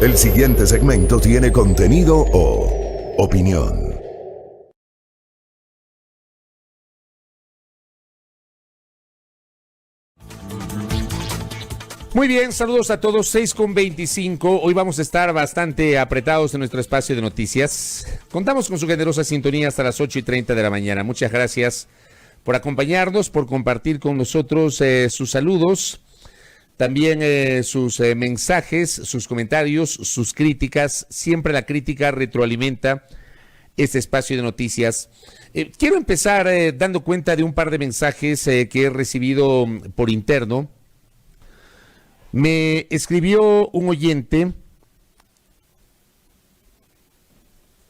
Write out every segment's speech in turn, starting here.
El siguiente segmento tiene contenido o opinión. Muy bien, saludos a todos, 6:25. Hoy vamos a estar bastante apretados en nuestro espacio de noticias. Contamos con su generosa sintonía hasta las 8:30 de la mañana. Muchas gracias por acompañarnos, por compartir con nosotros sus saludos, también sus mensajes, sus comentarios, sus críticas. Siempre la crítica retroalimenta este espacio de noticias. Quiero empezar dando cuenta de un par de mensajes que he recibido por interno. Me escribió un oyente,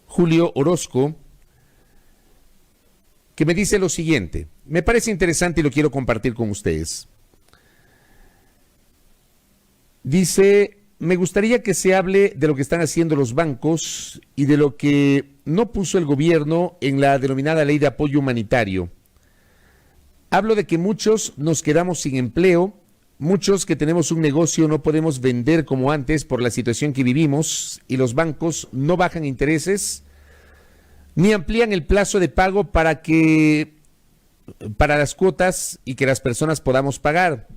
Julio Orozco, que me dice lo siguiente. Me parece interesante y lo quiero compartir con ustedes. Dice, me gustaría que se hable de lo que están haciendo los bancos y de lo que no puso el gobierno en la denominada ley de apoyo humanitario. Hablo de que muchos nos quedamos sin empleo. Muchos que tenemos un negocio no podemos vender como antes por la situación que vivimos y los bancos no bajan intereses ni amplían el plazo de pago para las cuotas y que las personas podamos pagar.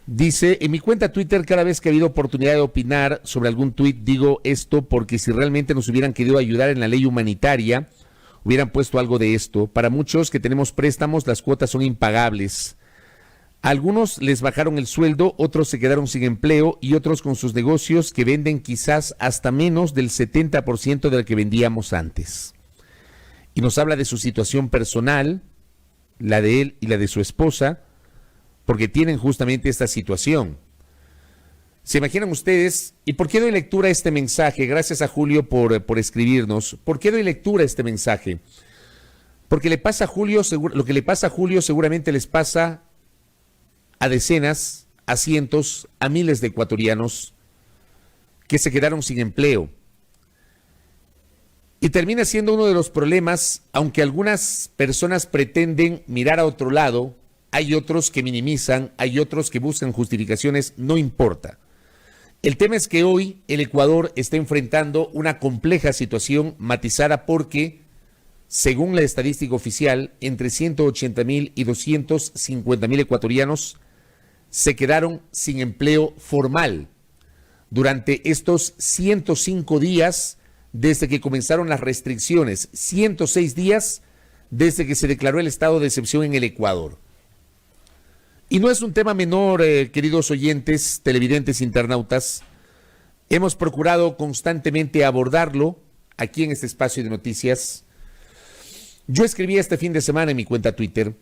Dice, en mi cuenta Twitter, cada vez que ha habido oportunidad de opinar sobre algún tuit, digo esto porque si realmente nos hubieran querido ayudar en la ley humanitaria, hubieran puesto algo de esto. Para muchos que tenemos préstamos, las cuotas son impagables. A algunos les bajaron el sueldo, otros se quedaron sin empleo y otros con sus negocios que venden quizás hasta menos del 70% de lo que vendíamos antes. Y nos habla de su situación personal, la de él y la de su esposa, porque tienen justamente esta situación. ¿Se imaginan ustedes? ¿Y por qué doy lectura a este mensaje? Gracias a Julio por escribirnos. ¿Por qué doy lectura a este mensaje? Porque le pasa a Julio, lo que le pasa a Julio seguramente les pasa a decenas, a cientos, a miles de ecuatorianos que se quedaron sin empleo. Y termina siendo uno de los problemas, aunque algunas personas pretenden mirar a otro lado, hay otros que minimizan, hay otros que buscan justificaciones, no importa. El tema es que hoy el Ecuador está enfrentando una compleja situación matizada porque, según la estadística oficial, entre 180,000 y 250,000 ecuatorianos se quedaron sin empleo formal durante estos 105 días desde que comenzaron las restricciones, 106 días desde que se declaró el estado de excepción en el Ecuador. Y no es un tema menor, queridos oyentes, televidentes, internautas. Hemos procurado constantemente abordarlo aquí en este espacio de noticias. Yo escribí este fin de semana en mi cuenta Twitter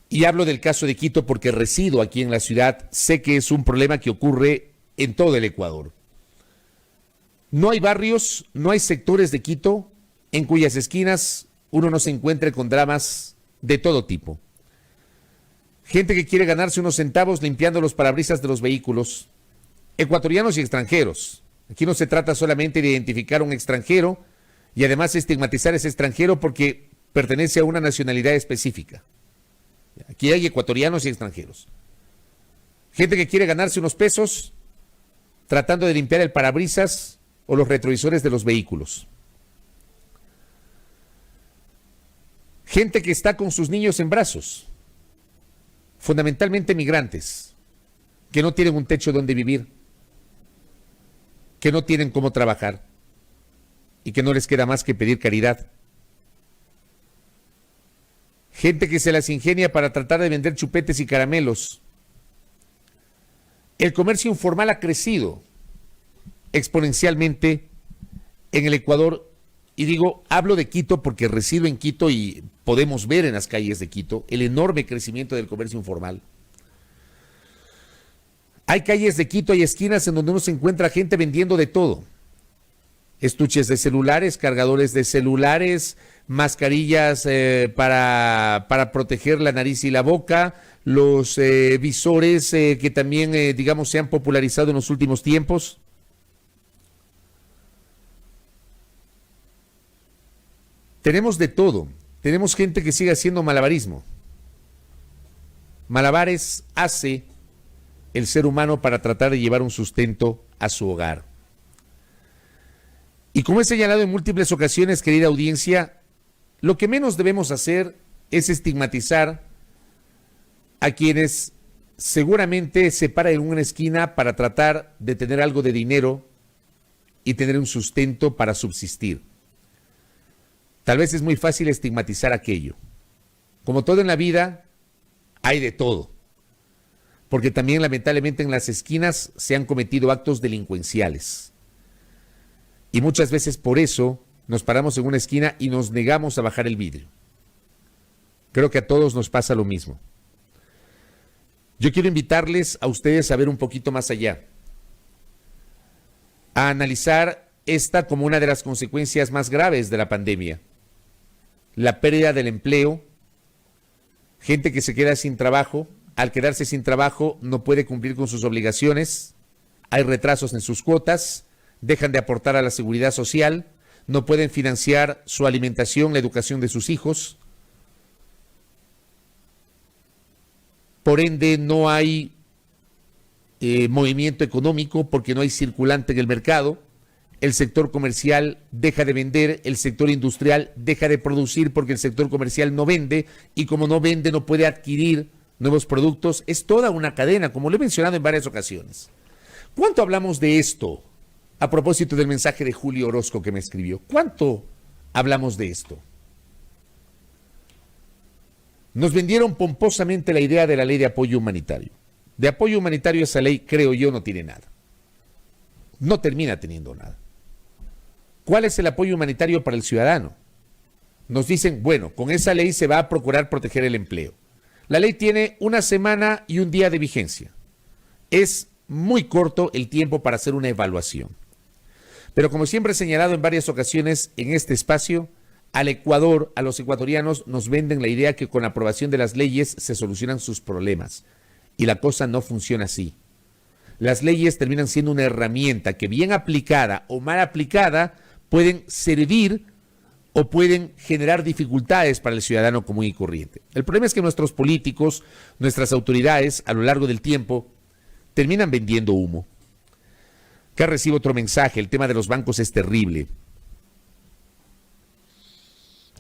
y hablo del caso de Quito porque resido aquí en la ciudad. Sé que es un problema que ocurre en todo el Ecuador. No hay barrios, no hay sectores de Quito en cuyas esquinas uno no se encuentre con dramas de todo tipo. Gente que quiere ganarse unos centavos limpiando los parabrisas de los vehículos, ecuatorianos y extranjeros. Aquí no se trata solamente de identificar a un extranjero y además estigmatizar a ese extranjero porque pertenece a una nacionalidad específica. Aquí hay ecuatorianos y extranjeros. Gente que quiere ganarse unos pesos tratando de limpiar el parabrisas o los retrovisores de los vehículos. Gente que está con sus niños en brazos, fundamentalmente migrantes, que no tienen un techo donde vivir, que no tienen cómo trabajar y que no les queda más que pedir caridad. Gente que se las ingenia para tratar de vender chupetes y caramelos. El comercio informal ha crecido exponencialmente en el Ecuador. Y digo, hablo de Quito porque resido en Quito y podemos ver en las calles de Quito el enorme crecimiento del comercio informal. Hay calles de Quito, hay esquinas en donde uno se encuentra gente vendiendo de todo. Estuches de celulares, cargadores de celulares, mascarillas para proteger la nariz y la boca, los visores que también, digamos, se han popularizado en los últimos tiempos. Tenemos de todo. Tenemos gente que sigue haciendo malabarismo. Malabares hace el ser humano para tratar de llevar un sustento a su hogar. Y como he señalado en múltiples ocasiones, querida audiencia, lo que menos debemos hacer es estigmatizar a quienes seguramente se paran en una esquina para tratar de tener algo de dinero y tener un sustento para subsistir. Tal vez es muy fácil estigmatizar aquello. Como todo en la vida, hay de todo. Porque también lamentablemente en las esquinas se han cometido actos delincuenciales. Y muchas veces por eso nos paramos en una esquina y nos negamos a bajar el vidrio. Creo que a todos nos pasa lo mismo. Yo quiero invitarles a ustedes a ver un poquito más allá, a analizar esta como una de las consecuencias más graves de la pandemia. La pérdida del empleo, gente que se queda sin trabajo, al quedarse sin trabajo no puede cumplir con sus obligaciones, hay retrasos en sus cuotas, dejan de aportar a la seguridad social, no pueden financiar su alimentación, la educación de sus hijos. Por ende, no hay movimiento económico porque no hay circulante en el mercado. El sector comercial deja de vender, el sector industrial deja de producir porque el sector comercial no vende y como no vende no puede adquirir nuevos productos. Es toda una cadena, como lo he mencionado en varias ocasiones. ¿Cuánto hablamos de esto? A propósito del mensaje de Julio Orozco que me escribió. ¿Cuánto hablamos de esto? Nos vendieron pomposamente la idea de la ley de apoyo humanitario. De apoyo humanitario esa ley, creo yo, no tiene nada. No termina teniendo nada. ¿Cuál es el apoyo humanitario para el ciudadano? Nos dicen, bueno, con esa ley se va a procurar proteger el empleo. La ley tiene 1 semana y 1 día de vigencia. Es muy corto el tiempo para hacer una evaluación. Pero como siempre he señalado en varias ocasiones en este espacio, al Ecuador, a los ecuatorianos nos venden la idea que con la aprobación de las leyes se solucionan sus problemas. Y la cosa no funciona así. Las leyes terminan siendo una herramienta que bien aplicada o mal aplicada pueden servir o pueden generar dificultades para el ciudadano común y corriente. El problema es que nuestros políticos, nuestras autoridades, a lo largo del tiempo, terminan vendiendo humo. Acá recibo otro mensaje, el tema de los bancos es terrible.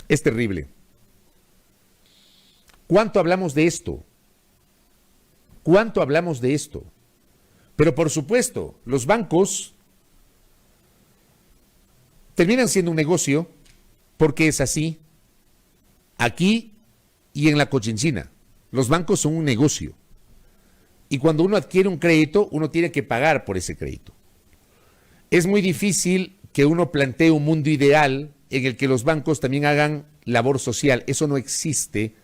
Es terrible. ¿Cuánto hablamos de esto? ¿Cuánto hablamos de esto? Pero por supuesto, los bancos terminan siendo un negocio porque es así aquí y en la Cochinchina. Los bancos son un negocio. Y cuando uno adquiere un crédito, uno tiene que pagar por ese crédito. Es muy difícil que uno plantee un mundo ideal en el que los bancos también hagan labor social. Eso no existe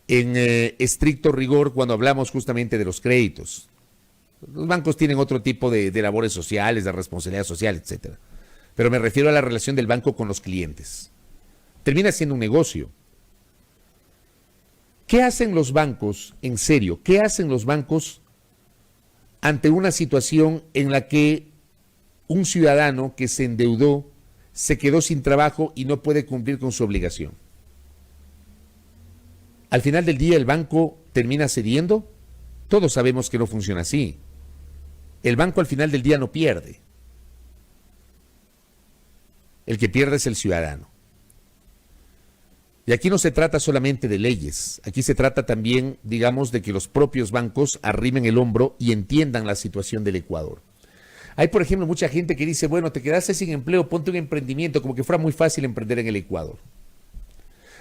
en estricto rigor cuando hablamos justamente de los créditos. Los bancos tienen otro tipo de labores sociales, de responsabilidad social, etcétera. Pero me refiero a la relación del banco con los clientes. Termina siendo un negocio. ¿Qué hacen los bancos, en serio? ¿Qué hacen los bancos ante una situación en la que un ciudadano que se endeudó se quedó sin trabajo y no puede cumplir con su obligación? Al final del día, ¿el banco termina cediendo? Todos sabemos que no funciona así. El banco al final del día no pierde. El que pierde es el ciudadano. Y aquí no se trata solamente de leyes, aquí se trata también, digamos, de que los propios bancos arrimen el hombro y entiendan la situación del Ecuador. Hay, por ejemplo, mucha gente que dice, bueno, te quedaste sin empleo, ponte un emprendimiento, como que fuera muy fácil emprender en el Ecuador.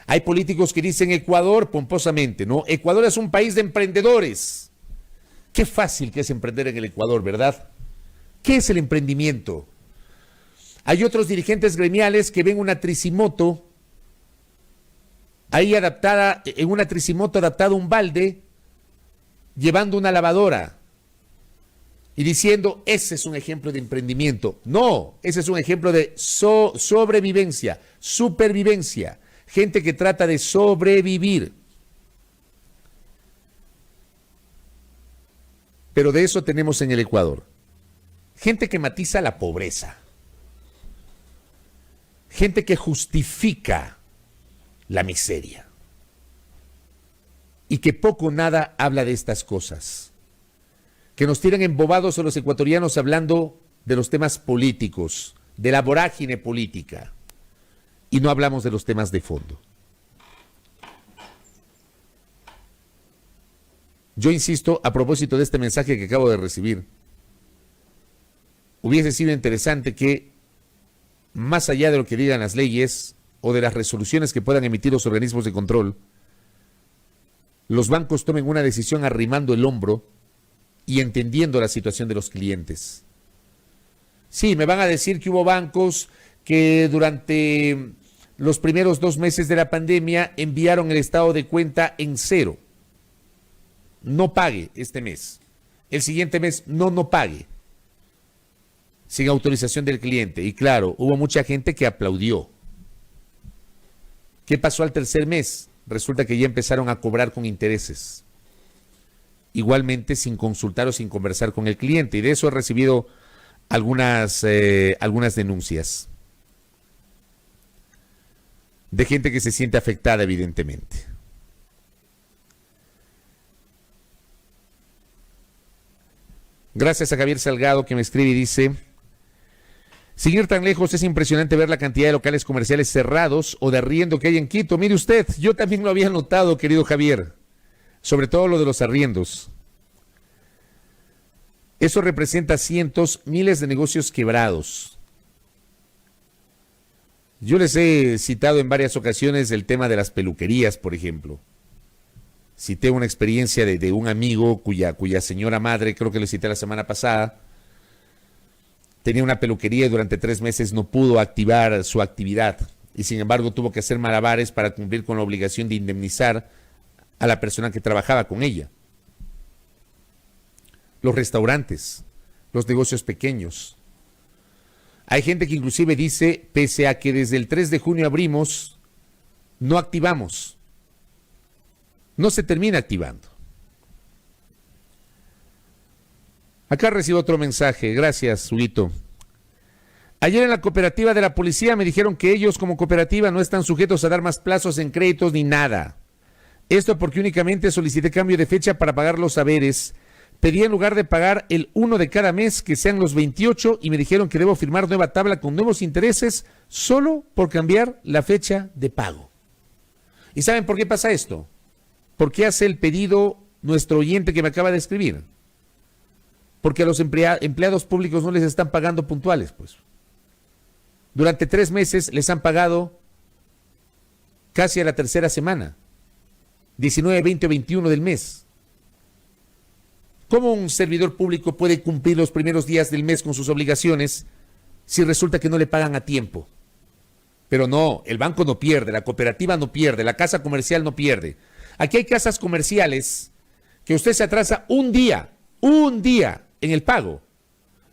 Hay políticos que dicen Ecuador pomposamente, ¿no? Ecuador es un país de emprendedores. Qué fácil que es emprender en el Ecuador, ¿verdad? ¿Qué es el emprendimiento? Hay otros dirigentes gremiales que ven una tricimoto ahí adaptada, en una tricimoto adaptada a un balde, llevando una lavadora y diciendo, ese es un ejemplo de emprendimiento. No, ese es un ejemplo de sobrevivencia, supervivencia, gente que trata de sobrevivir. Pero de eso tenemos en el Ecuador. Gente que matiza la pobreza. Gente que justifica la miseria. Y que poco o nada habla de estas cosas. que nos tienen embobados a los ecuatorianos hablando de los temas políticos, de la vorágine política, y no hablamos de los temas de fondo. Yo insisto, a propósito de este mensaje que acabo de recibir, hubiese sido interesante que, más allá de lo que digan las leyes o de las resoluciones que puedan emitir los organismos de control, los bancos tomen una decisión arrimando el hombro y entendiendo la situación de los clientes. Sí, me van a decir que hubo bancos que durante los primeros 2 meses de la pandemia enviaron el estado de cuenta en cero. No pague este mes. El siguiente mes no pague. Sin autorización del cliente. Y claro, hubo mucha gente que aplaudió. ¿Qué pasó al tercer mes? Resulta que ya empezaron a cobrar con intereses. Igualmente sin consultar o sin conversar con el cliente. Y de eso he recibido algunas denuncias. De gente que se siente afectada, evidentemente. Gracias a Javier Salgado, que me escribe y dice: sin ir tan lejos, es impresionante ver la cantidad de locales comerciales cerrados o de arriendo que hay en Quito. Mire usted, yo también lo había notado, querido Javier, sobre todo lo de los arriendos. Eso representa cientos, miles de negocios quebrados. Yo les he citado en varias ocasiones el tema de las peluquerías, por ejemplo. Cité una experiencia de un amigo cuya señora madre, creo que le cité la semana pasada, tenía una peluquería y durante 3 meses no pudo activar su actividad y sin embargo tuvo que hacer malabares para cumplir con la obligación de indemnizar a la persona que trabajaba con ella. Los restaurantes, los negocios pequeños. Hay gente que inclusive dice, pese a que desde el 3 de junio abrimos, no activamos. No se termina activando. Acá recibo otro mensaje. Gracias, Huguito. Ayer en la cooperativa de la policía me dijeron que ellos como cooperativa no están sujetos a dar más plazos en créditos ni nada. Esto porque únicamente solicité cambio de fecha para pagar los haberes. Pedí en lugar de pagar el 1 de cada mes que sean los 28 y me dijeron que debo firmar nueva tabla con nuevos intereses solo por cambiar la fecha de pago. ¿Y saben por qué pasa esto? ¿Por qué hace el pedido nuestro oyente que me acaba de escribir? Porque a los empleados públicos no les están pagando puntuales, pues. Durante 3 meses les han pagado casi a la tercera semana, 19, 20 o 21 del mes. ¿Cómo un servidor público puede cumplir los primeros días del mes con sus obligaciones si resulta que no le pagan a tiempo? Pero no, el banco no pierde, la cooperativa no pierde, la casa comercial no pierde. Aquí hay casas comerciales que usted se atrasa un día en el pago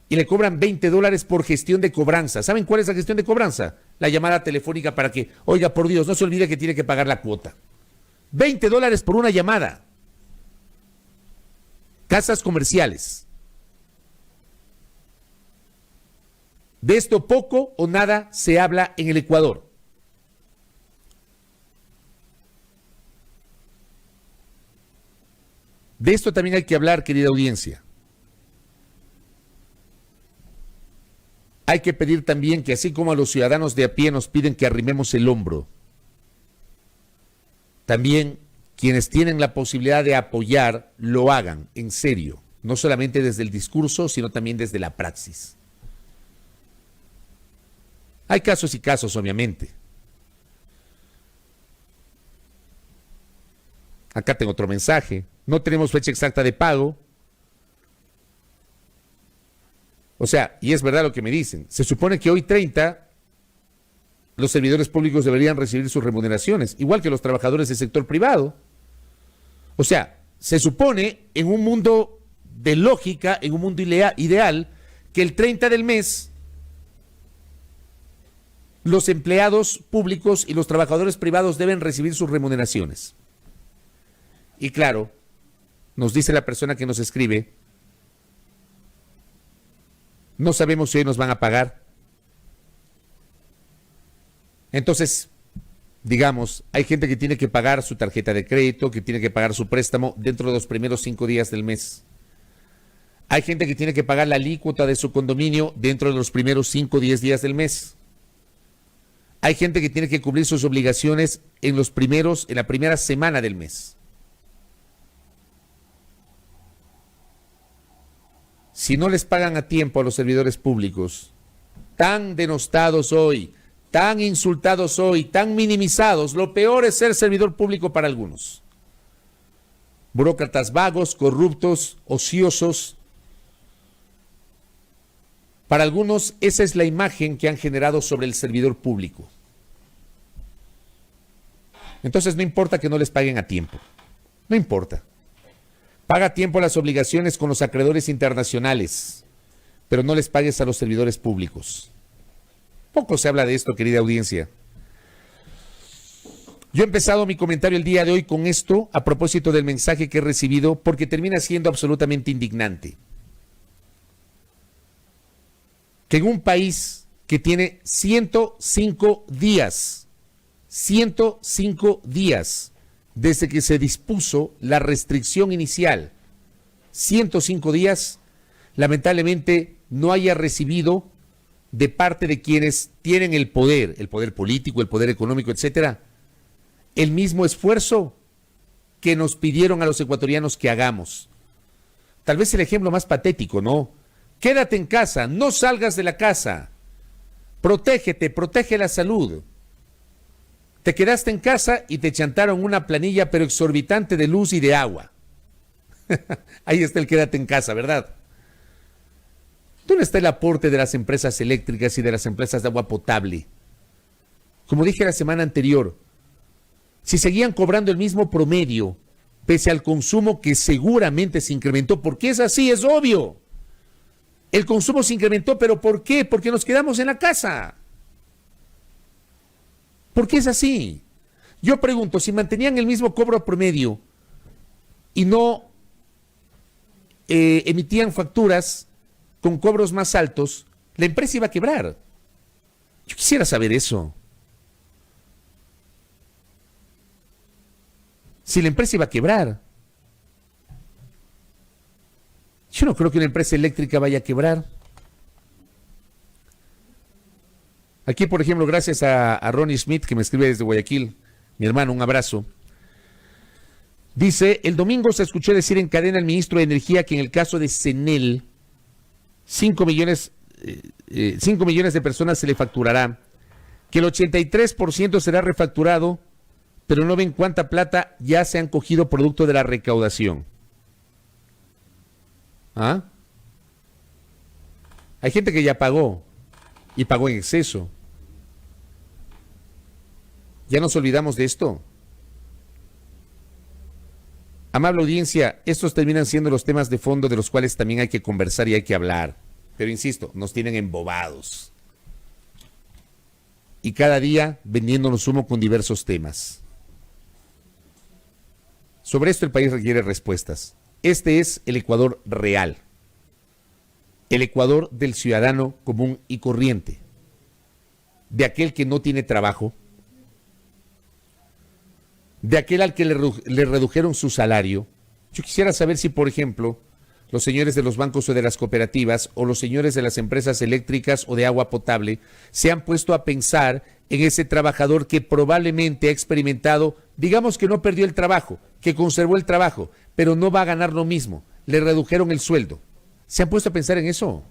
y le cobran $20 por gestión de cobranza. ¿Saben cuál es la gestión de cobranza? La llamada telefónica para que, oiga, por Dios, no se olvide que tiene que pagar la cuota. $20 por una llamada. Casas comerciales. De esto poco o nada se habla en el Ecuador. De esto también hay que hablar, querida audiencia. Hay que pedir también que así como a los ciudadanos de a pie nos piden que arrimemos el hombro, también quienes tienen la posibilidad de apoyar lo hagan en serio, no solamente desde el discurso, sino también desde la praxis. Hay casos y casos, obviamente. Acá tengo otro mensaje. No tenemos fecha exacta de pago. O sea, y es verdad lo que me dicen. Se supone que hoy 30, los servidores públicos deberían recibir sus remuneraciones, igual que los trabajadores del sector privado. O sea, se supone en un mundo de lógica, en un mundo ideal, que el 30 del mes los empleados públicos y los trabajadores privados deben recibir sus remuneraciones. Y claro, nos dice la persona que nos escribe, no sabemos si hoy nos van a pagar. Entonces, digamos, hay gente que tiene que pagar su tarjeta de crédito, que tiene que pagar su préstamo dentro de los primeros 5 días del mes. Hay gente que tiene que pagar la alícuota de su condominio dentro de los primeros 5 o 10 días del mes. Hay gente que tiene que cumplir sus obligaciones en la primera semana del mes. Si no les pagan a tiempo a los servidores públicos, tan denostados hoy, tan insultados hoy, tan minimizados, lo peor es ser servidor público para algunos. Burócratas vagos, corruptos, ociosos. Para algunos, esa es la imagen que han generado sobre el servidor público. Entonces, no importa que no les paguen a tiempo. No importa. Paga a tiempo las obligaciones con los acreedores internacionales, pero no les pagues a los servidores públicos. Poco se habla de esto, querida audiencia. Yo he empezado mi comentario el día de hoy con esto a propósito del mensaje que he recibido, porque termina siendo absolutamente indignante. Que en un país que tiene 105 días desde que se dispuso la restricción inicial, 105 días, lamentablemente no haya recibido de parte de quienes tienen el poder político, el poder económico, etcétera, el mismo esfuerzo que nos pidieron a los ecuatorianos que hagamos. Tal vez el ejemplo más patético, ¿no? Quédate en casa, no salgas de la casa. Protégete, protege la salud. Te quedaste en casa y te chantaron una planilla pero exorbitante de luz y de agua. Ahí está el quédate en casa, ¿verdad? ¿Dónde está el aporte de las empresas eléctricas y de las empresas de agua potable? Como dije la semana anterior, si seguían cobrando el mismo promedio, pese al consumo que seguramente se incrementó, porque es así, es obvio. El consumo se incrementó, ¿pero por qué? Porque nos quedamos en la casa. ¿Por qué es así? Yo pregunto, si mantenían el mismo cobro promedio y no emitían facturas con cobros más altos, la empresa iba a quebrar. Yo quisiera saber eso. Si la empresa iba a quebrar. Yo no creo que una empresa eléctrica vaya a quebrar. Aquí, por ejemplo, gracias a Ronnie Smith, que me escribe desde Guayaquil, mi hermano, un abrazo. Dice, el domingo se escuchó decir en cadena al ministro de Energía que en el caso de CENEL, 5 millones de personas se le facturará, que el 83% será refacturado, pero no ven cuánta plata ya se han cogido producto de la recaudación. ¿Ah? Hay gente que ya pagó, y pagó en exceso. Ya nos olvidamos de esto. Amable audiencia, estos terminan siendo los temas de fondo de los cuales también hay que conversar y hay que hablar. Pero insisto, nos tienen embobados. Y cada día vendiéndonos humo con diversos temas. Sobre esto el país requiere respuestas. Este es el Ecuador real. El Ecuador del ciudadano común y corriente. De aquel que no tiene trabajo. De aquel al que le redujeron su salario. Yo quisiera saber si, por ejemplo, los señores de los bancos o de las cooperativas o los señores de las empresas eléctricas o de agua potable se han puesto a pensar en ese trabajador que probablemente ha experimentado, digamos que no perdió el trabajo, que conservó el trabajo, pero no va a ganar lo mismo, le redujeron el sueldo. ¿Se han puesto a pensar en eso?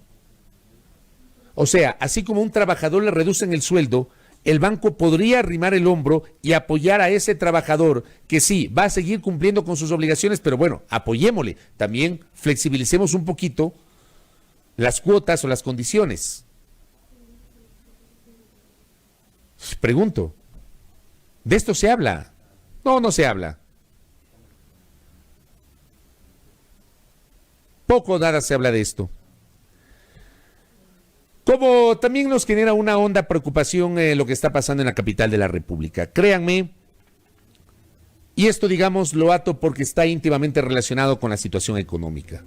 O sea, así como a un trabajador le reducen el sueldo, el banco podría arrimar el hombro y apoyar a ese trabajador que sí, va a seguir cumpliendo con sus obligaciones, pero bueno, apoyémosle. También flexibilicemos un poquito las cuotas o las condiciones. Pregunto, ¿de esto se habla? No, no se habla. Poco o nada se habla de esto. Como también nos genera una honda preocupación lo que está pasando en la capital de la República. Créanme, y esto digamos lo ato porque está íntimamente relacionado con la situación económica.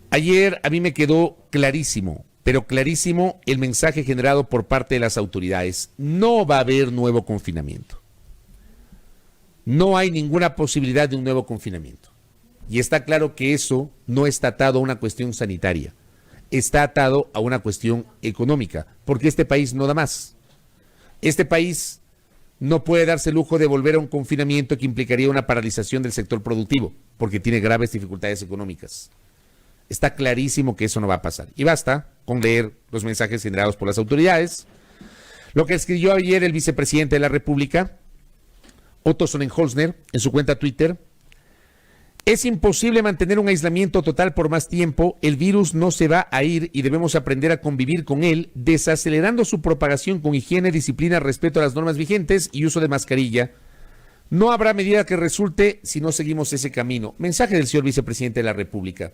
Ayer a mí me quedó clarísimo, pero clarísimo el mensaje generado por parte de las autoridades. No va a haber nuevo confinamiento. No hay ninguna posibilidad de un nuevo confinamiento. Y está claro que eso no está atado a una cuestión sanitaria, está atado a una cuestión económica, porque este país no da más. Este país no puede darse el lujo de volver a un confinamiento que implicaría una paralización del sector productivo, porque tiene graves dificultades económicas. Está clarísimo que eso no va a pasar. Y basta con leer los mensajes generados por las autoridades. Lo que escribió ayer el vicepresidente de la República, Otto Sonnenholzner, en su cuenta Twitter: es imposible mantener un aislamiento total por más tiempo, el virus no se va a ir y debemos aprender a convivir con él, desacelerando su propagación con higiene, disciplina, respeto a las normas vigentes y uso de mascarilla. No habrá medida que resulte si no seguimos ese camino. Mensaje del señor vicepresidente de la República.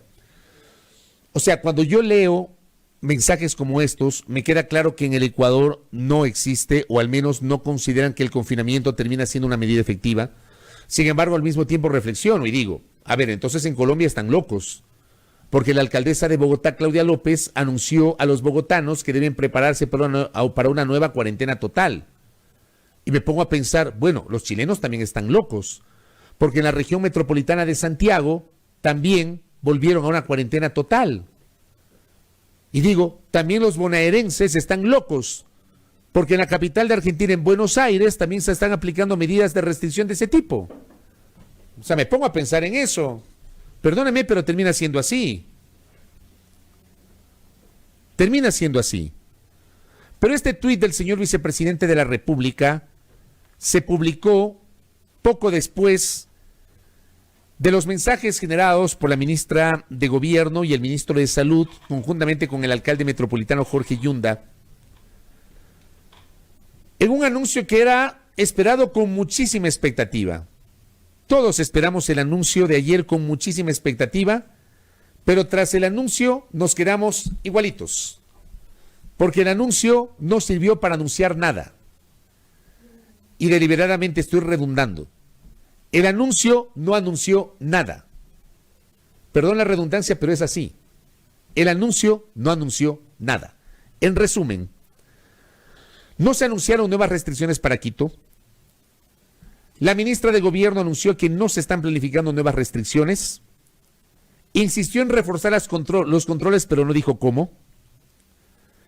O sea, cuando yo leo mensajes como estos, me queda claro que en el Ecuador no existe, o al menos no consideran que el confinamiento termina siendo una medida efectiva. Sin embargo, al mismo tiempo reflexiono y digo, a ver, entonces en Colombia están locos, porque la alcaldesa de Bogotá, Claudia López, anunció a los bogotanos que deben prepararse para una nueva cuarentena total. Y me pongo a pensar, bueno, los chilenos también están locos, porque en la región metropolitana de Santiago también volvieron a una cuarentena total. Y digo, también los bonaerenses están locos, porque en la capital de Argentina, en Buenos Aires, también se están aplicando medidas de restricción de ese tipo. O sea, me pongo a pensar en eso. Perdóneme, pero termina siendo así. Termina siendo así. Pero este tuit del señor vicepresidente de la República se publicó poco después de los mensajes generados por la ministra de Gobierno y el ministro de Salud, conjuntamente con el alcalde metropolitano Jorge Yunda, en un anuncio que era esperado con muchísima expectativa. Todos esperamos el anuncio de ayer con muchísima expectativa, pero tras el anuncio nos quedamos igualitos, porque el anuncio no sirvió para anunciar nada. Y deliberadamente estoy redundando. El anuncio no anunció nada. Perdón la redundancia, pero es así. El anuncio no anunció nada. En resumen, no se anunciaron nuevas restricciones para Quito. La ministra de Gobierno anunció que no se están planificando nuevas restricciones. Insistió en reforzar los controles, pero no dijo cómo.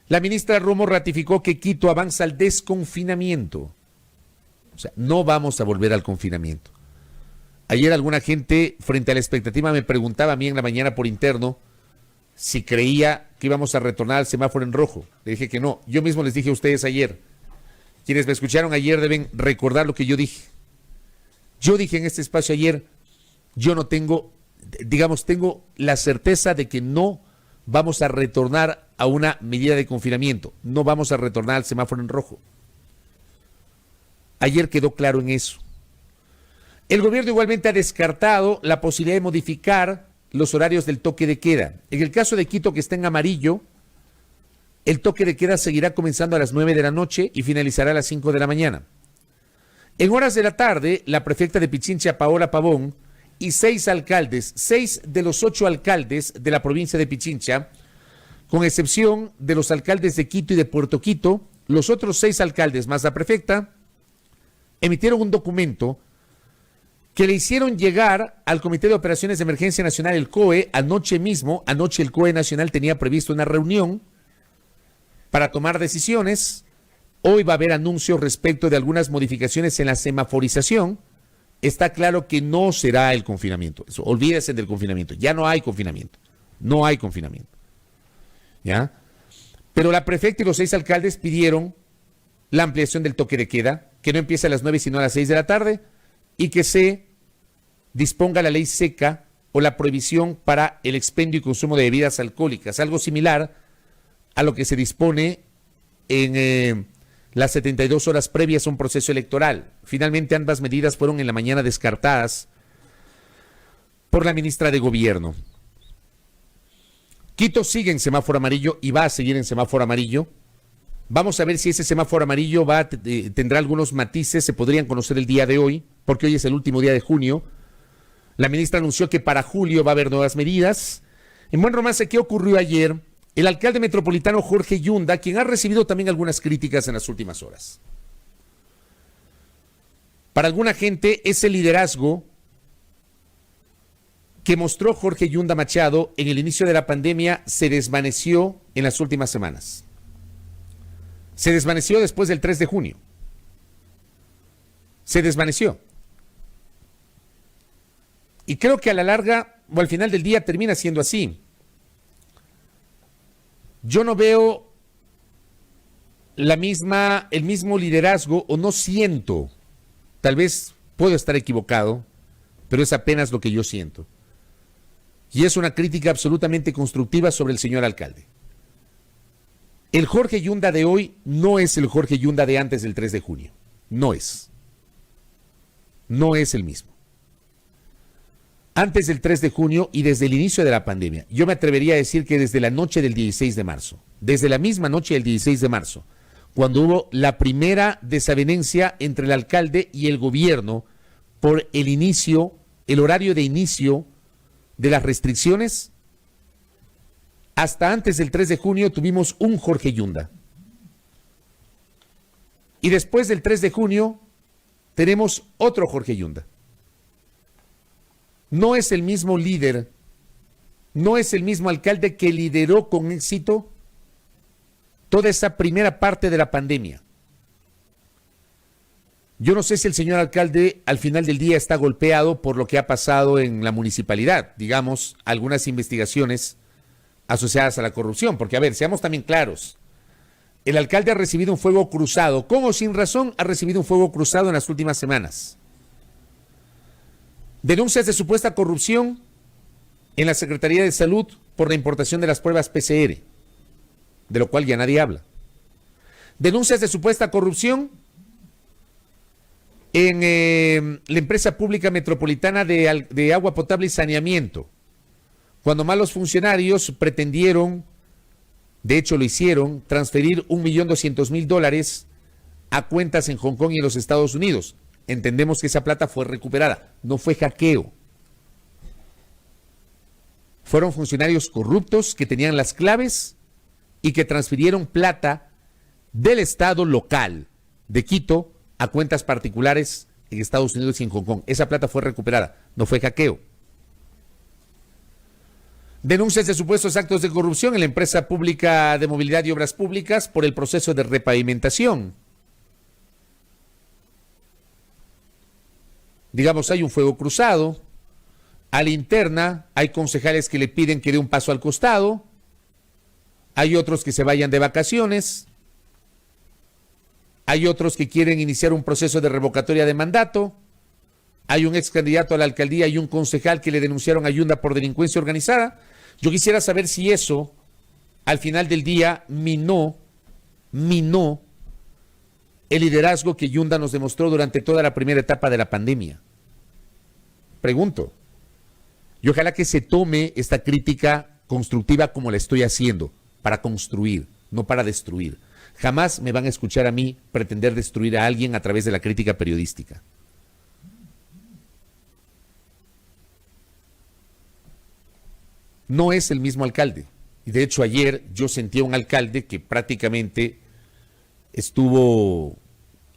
La ministra Romo ratificó que Quito avanza al desconfinamiento. O sea, no vamos a volver al confinamiento. Ayer alguna gente, frente a la expectativa, me preguntaba a mí en la mañana por interno si creía que íbamos a retornar al semáforo en rojo. Le dije que no. Yo mismo les dije a ustedes ayer. Quienes me escucharon ayer deben recordar lo que yo dije. Yo dije en este espacio ayer, yo no tengo, tengo la certeza de que no vamos a retornar a una medida de confinamiento. No vamos a retornar al semáforo en rojo. Ayer quedó claro en eso. El gobierno igualmente ha descartado la posibilidad de modificar los horarios del toque de queda. En el caso de Quito, que está en amarillo, el toque de queda seguirá comenzando a las 9 de la noche y finalizará a las 5 de la mañana. En horas de la tarde, la prefecta de Pichincha, Paola Pavón, y 6 de los 8 alcaldes de la provincia de Pichincha, con excepción de los alcaldes de Quito y de Puerto Quito, los otros 6 alcaldes más la prefecta, emitieron un documento que le hicieron llegar al Comité de Operaciones de Emergencia Nacional, el COE, anoche mismo. Anoche el COE Nacional tenía previsto una reunión para tomar decisiones. Hoy va a haber anuncios respecto de algunas modificaciones en la semaforización. Está claro que no será el confinamiento. Eso, olvídense del confinamiento. Ya no hay confinamiento. No hay confinamiento. ¿Ya? Pero la prefecta y los 6 alcaldes pidieron la ampliación del toque de queda, que no empiece a las 9 sino a las 6 de la tarde, y que se disponga la ley seca o la prohibición para el expendio y consumo de bebidas alcohólicas, algo similar a lo que se dispone en las 72 horas previas a un proceso electoral. Finalmente ambas medidas fueron en la mañana descartadas por la ministra de Gobierno. Quito sigue en semáforo amarillo y va a seguir en semáforo amarillo. Vamos a ver si ese semáforo amarillo tendrá algunos matices, se podrían conocer el día de hoy, porque hoy es el último día de junio. La ministra anunció que para julio va a haber nuevas medidas. En buen romance, ¿qué ocurrió ayer? El alcalde metropolitano Jorge Yunda, quien ha recibido también algunas críticas en las últimas horas. Para alguna gente, ese liderazgo que mostró Jorge Yunda Machado en el inicio de la pandemia se desvaneció en las últimas semanas. Se desvaneció después del 3 de junio. Se desvaneció. Y creo que a la larga o al final del día termina siendo así. Yo no veo el mismo liderazgo, o no siento, tal vez puedo estar equivocado, pero es apenas lo que yo siento. Y es una crítica absolutamente constructiva sobre el señor alcalde. El Jorge Yunda de hoy no es el Jorge Yunda de antes del 3 de junio. No es. No es el mismo. Antes del 3 de junio y desde el inicio de la pandemia, yo me atrevería a decir que desde la noche del 16 de marzo, desde la misma noche del 16 de marzo, cuando hubo la primera desavenencia entre el alcalde y el gobierno por el horario de inicio de las restricciones, hasta antes del 3 de junio tuvimos un Jorge Yunda. Y después del 3 de junio tenemos otro Jorge Yunda. No es el mismo líder, no es el mismo alcalde que lideró con éxito toda esa primera parte de la pandemia. Yo no sé si el señor alcalde al final del día está golpeado por lo que ha pasado en la municipalidad, digamos, algunas investigaciones asociadas a la corrupción, porque a ver, seamos también claros, el alcalde ha recibido un fuego cruzado, con o sin razón ha recibido un fuego cruzado en las últimas semanas. Denuncias de supuesta corrupción en la Secretaría de Salud por la importación de las pruebas PCR, de lo cual ya nadie habla. Denuncias de supuesta corrupción en la empresa pública metropolitana de agua potable y saneamiento, cuando malos funcionarios pretendieron, de hecho lo hicieron, transferir $1.200.000 a cuentas en Hong Kong y en los Estados Unidos. Entendemos que esa plata fue recuperada, no fue hackeo. Fueron funcionarios corruptos que tenían las claves y que transfirieron plata del Estado local de Quito a cuentas particulares en Estados Unidos y en Hong Kong. Esa plata fue recuperada, no fue hackeo. Denuncias de supuestos actos de corrupción en la empresa pública de movilidad y obras públicas por el proceso de repavimentación. Digamos, hay un fuego cruzado, a la interna hay concejales que le piden que dé un paso al costado, hay otros que se vayan de vacaciones, hay otros que quieren iniciar un proceso de revocatoria de mandato, hay un ex candidato a la alcaldía y un concejal que le denunciaron a Yunda por delincuencia organizada. Yo quisiera saber si eso, al final del día, minó el liderazgo que Yunda nos demostró durante toda la primera etapa de la pandemia. Pregunto. Y ojalá que se tome esta crítica constructiva como la estoy haciendo, para construir, no para destruir. Jamás me van a escuchar a mí pretender destruir a alguien a través de la crítica periodística. No es el mismo alcalde. Y de hecho ayer yo sentí a un alcalde que prácticamente estuvo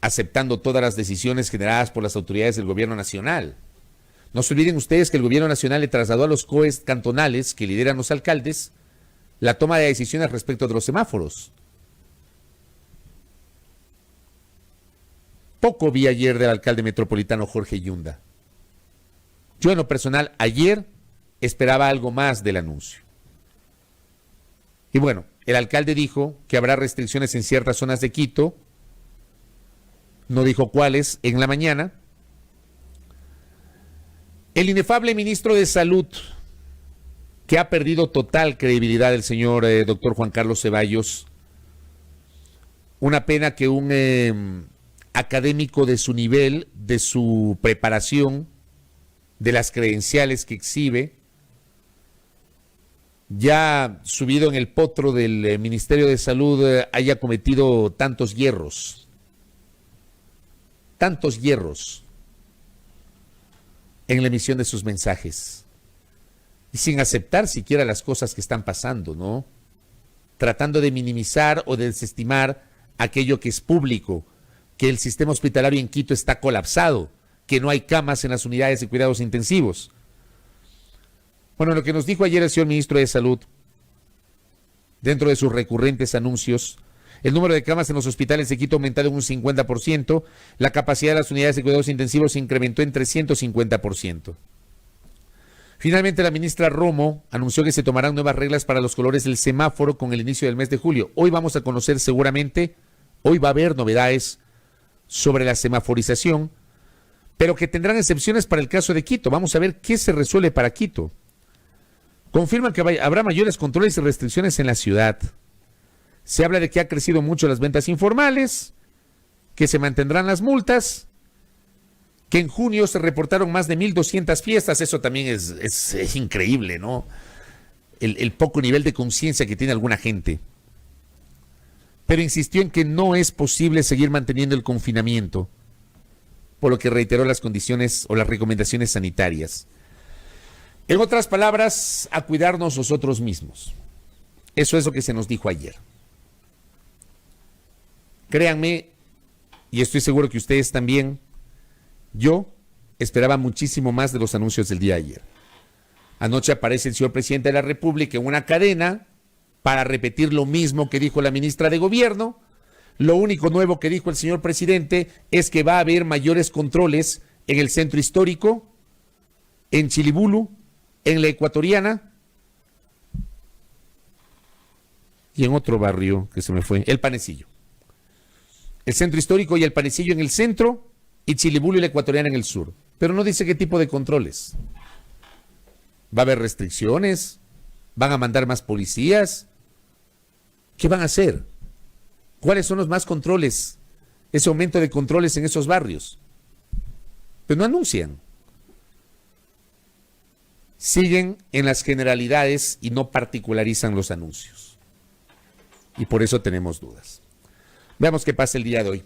aceptando todas las decisiones generadas por las autoridades del gobierno nacional. No se olviden ustedes que el gobierno nacional le trasladó a los COEs cantonales que lideran los alcaldes la toma de decisiones respecto de los semáforos. Poco vi ayer del alcalde metropolitano Jorge Yunda. Yo en lo personal ayer esperaba algo más del anuncio. Y bueno, el alcalde dijo que habrá restricciones en ciertas zonas de Quito, no dijo cuáles, en la mañana. El inefable ministro de Salud, que ha perdido total credibilidad, el señor doctor Juan Carlos Ceballos, una pena que un académico de su nivel, de su preparación, de las credenciales que exhibe, ya subido en el potro del Ministerio de Salud, haya cometido tantos hierros en la emisión de sus mensajes y sin aceptar siquiera las cosas que están pasando, ¿no? Tratando de minimizar o de desestimar aquello que es público, que el sistema hospitalario en Quito está colapsado, que no hay camas en las unidades de cuidados intensivos. Bueno, lo que nos dijo ayer el señor ministro de Salud, dentro de sus recurrentes anuncios, el número de camas en los hospitales de Quito ha aumentado en un 50%, la capacidad de las unidades de cuidados intensivos se incrementó en 350%. Finalmente, la ministra Romo anunció que se tomarán nuevas reglas para los colores del semáforo con el inicio del mes de julio. Hoy vamos a conocer seguramente, hoy va a haber novedades sobre la semaforización, pero que tendrán excepciones para el caso de Quito. Vamos a ver qué se resuelve para Quito. Confirman que habrá mayores controles y restricciones en la ciudad. Se habla de que ha crecido mucho las ventas informales, que se mantendrán las multas, que en junio se reportaron más de 1.200 fiestas. Eso también es increíble, ¿no? El poco nivel de conciencia que tiene alguna gente. Pero insistió en que no es posible seguir manteniendo el confinamiento, por lo que reiteró las condiciones o las recomendaciones sanitarias. En otras palabras, a cuidarnos nosotros mismos. Eso es lo que se nos dijo ayer. Créanme, y estoy seguro que ustedes también, yo esperaba muchísimo más de los anuncios del día de ayer. Anoche aparece el señor presidente de la República en una cadena para repetir lo mismo que dijo la ministra de Gobierno. Lo único nuevo que dijo el señor presidente es que va a haber mayores controles en el centro histórico, en Chilibulu, en la Ecuatoriana y en otro barrio que se me fue, el Panecillo. El centro histórico y el Panecillo en el centro y Chilibulu y la Ecuatoriana en el sur. Pero no dice qué tipo de controles. ¿Va a haber restricciones? ¿Van a mandar más policías? ¿Qué van a hacer? ¿Cuáles son los más controles? Ese aumento de controles en esos barrios. Pero no anuncian. Siguen en las generalidades y no particularizan los anuncios. Y por eso tenemos dudas. Veamos qué pasa el día de hoy.